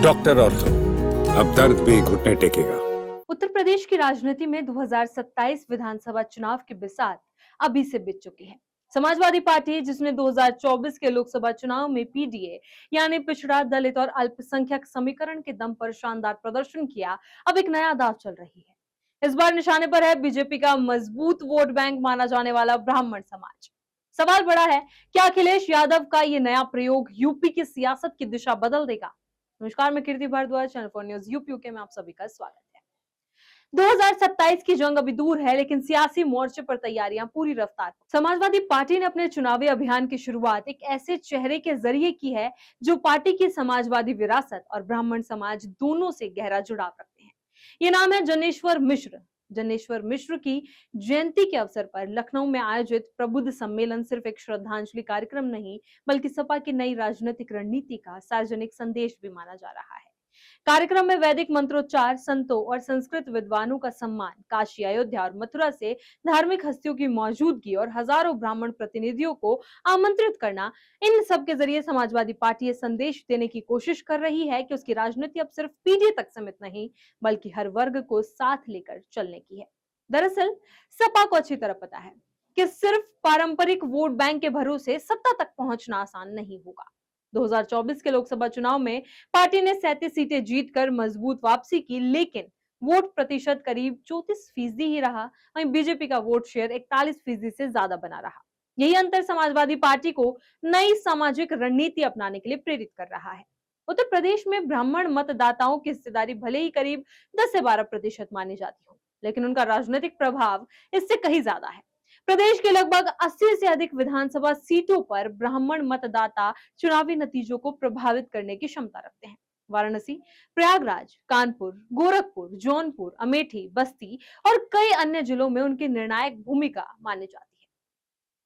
Doctor ortho, अब दर्द भी घुटने टेकेगा। उत्तर प्रदेश की राजनीति में 2027 विधानसभा चुनाव की बिसात अभी से बीत चुकी है। समाजवादी पार्टी, जिसने 2024 के लोकसभा चुनाव में पीडीए यानी पिछड़ा, दलित और अल्पसंख्यक समीकरण के दम पर शानदार प्रदर्शन किया, अब एक नया दांव चल रही है। इस बार निशाने पर है बीजेपी का मजबूत वोट बैंक माना जाने वाला ब्राह्मण समाज। सवाल बड़ा है, क्या अखिलेश यादव का ये नया प्रयोग यूपी की सियासत की दिशा बदल देगा? नमस्कार, मैं Kirti Bhardwaj, channel for news UP में आप सभी का स्वागत है। 2027 की जंग अभी दूर है, लेकिन सियासी मोर्चे पर तैयारियां पूरी रफ्तार पर। समाजवादी पार्टी ने अपने चुनावी अभियान की शुरुआत एक ऐसे चेहरे के जरिए की है जो पार्टी की समाजवादी विरासत और ब्राह्मण समाज दोनों से गहरा जुड़ाव रखते हैं। ये नाम है जनेश्वर मिश्र। जनेश्वर मिश्र की जयंती के अवसर पर लखनऊ में आयोजित प्रबुद्ध सम्मेलन सिर्फ एक श्रद्धांजलि कार्यक्रम नहीं, बल्कि सपा की नई राजनीतिक रणनीति का सार्वजनिक संदेश भी माना जा रहा है। कार्यक्रम में वैदिक मंत्रोच्चार, संतों और संस्कृत विद्वानों का सम्मान, काशी, अयोध्या और मथुरा से धार्मिक हस्तियों की मौजूदगी और हजारों ब्राह्मण प्रतिनिधियों को आमंत्रित करना, इन सब के जरिए समाजवादी पार्टी ये संदेश देने की कोशिश कर रही है कि उसकी राजनीति अब सिर्फ पीढ़ी तक सीमित नहीं, बल्कि हर वर्ग को साथ लेकर चलने की है। दरअसल सपा को अच्छी तरह पता है कि सिर्फ पारंपरिक वोट बैंक के भरोसे सत्ता तक पहुंचना आसान नहीं होगा। 2024 के लोकसभा चुनाव में पार्टी ने 37 सीटें जीतकर मजबूत वापसी की, लेकिन वोट प्रतिशत करीब 34% ही रहा। वहीं बीजेपी का वोट शेयर 41% से ज्यादा बना रहा। यही अंतर समाजवादी पार्टी को नई सामाजिक रणनीति अपनाने के लिए प्रेरित कर रहा है। उत्तर प्रदेश में ब्राह्मण मतदाताओं की हिस्सेदारी भले ही करीब 10 से 12% मानी जाती हो, लेकिन उनका राजनीतिक प्रभाव इससे कहीं ज्यादा है। प्रदेश के लगभग 80 से अधिक विधानसभा सीटों पर ब्राह्मण मतदाता चुनावी नतीजों को प्रभावित करने की क्षमता रखते हैं। वाराणसी, प्रयागराज, कानपुर, गोरखपुर, जौनपुर, अमेठी, बस्ती और कई अन्य जिलों में उनकी निर्णायक भूमिका मानी जाती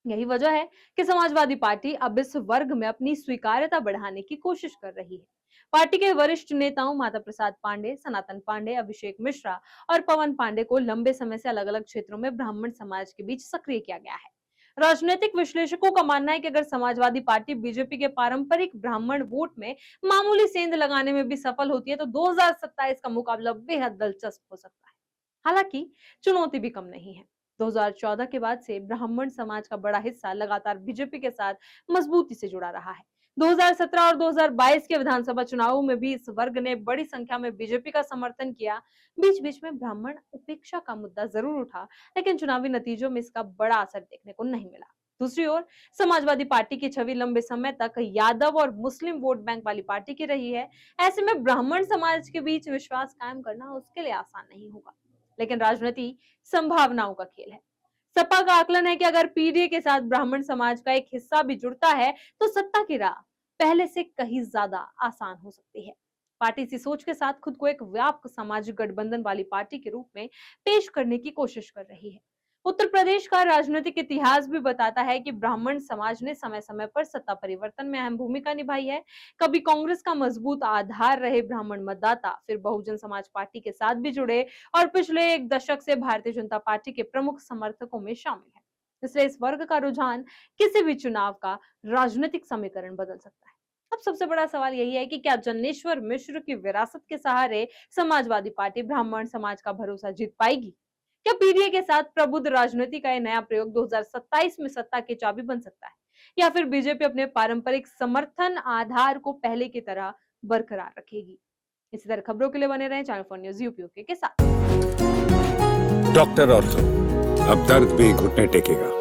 है। यही वजह है कि समाजवादी पार्टी अब इस वर्ग में अपनी स्वीकार्यता बढ़ाने की कोशिश कर रही है। पार्टी के वरिष्ठ नेताओं माता प्रसाद पांडे, सनातन पांडे, अभिषेक मिश्रा और पवन पांडे को लंबे समय से अलग अलग क्षेत्रों में ब्राह्मण समाज के बीच सक्रिय किया गया है। राजनीतिक विश्लेषकों का मानना है कि अगर समाजवादी पार्टी बीजेपी के पारंपरिक ब्राह्मण वोट में मामूली सेंध लगाने में भी सफल होती है, तो 2027 का मुकाबला बेहद दिलचस्प हो सकता है। हालांकि चुनौती भी कम नहीं है। 2014 के बाद से ब्राह्मण समाज का बड़ा हिस्सा लगातार बीजेपी के साथ मजबूती से जुड़ा रहा है। 2017 और 2022 के विधानसभा चुनावों में भी इस वर्ग ने बड़ी संख्या में बीजेपी का समर्थन किया। बीच बीच में ब्राह्मण उपेक्षा का मुद्दा जरूर उठा, लेकिन चुनावी नतीजों में इसका बड़ा असर देखने को नहीं मिला। दूसरी ओर समाजवादी पार्टी की छवि लंबे समय तक यादव और मुस्लिम वोट बैंक वाली पार्टी की रही है। ऐसे में ब्राह्मण समाज के बीच विश्वास कायम करना उसके लिए आसान नहीं होगा, लेकिन राजनीति संभावनाओं का खेल है। सपा का आकलन है कि अगर पीडीए के साथ ब्राह्मण समाज का एक हिस्सा भी जुड़ता है, तो सत्ता की राह पहले से कहीं ज्यादा आसान हो सकती है। पार्टी इसी सोच के साथ खुद को एक व्यापक सामाजिक गठबंधन वाली पार्टी के रूप में पेश करने की कोशिश कर रही है। उत्तर प्रदेश का राजनीतिक इतिहास भी बताता है कि ब्राह्मण समाज ने समय समय पर सत्ता परिवर्तन में अहम भूमिका निभाई है। कभी कांग्रेस का मजबूत आधार रहे ब्राह्मण मतदाता, फिर बहुजन समाज पार्टी के साथ भी जुड़े और पिछले एक दशक से भारतीय जनता पार्टी के प्रमुख समर्थकों में शामिल है। इसलिए इस वर्ग का रुझान किसी भी चुनाव का राजनीतिक समीकरण बदल सकता है। अब सबसे बड़ा सवाल यही है कि क्या जनेश्वर मिश्र की विरासत के सहारे समाजवादी पार्टी ब्राह्मण समाज का भरोसा जीत पाएगी? क्या पीडीए के साथ प्रबुद्ध राजनीति का यह नया प्रयोग 2027 में सत्ता की चाबी बन सकता है, या फिर बीजेपी अपने पारंपरिक समर्थन आधार को पहले की तरह बरकरार रखेगी? इसी तरह खबरों के लिए बने रहें चैनल फॉर न्यूज यूपी के साथ। डॉक्टर ऑर्थो, अब दर्द भी घुटने टेकेगा।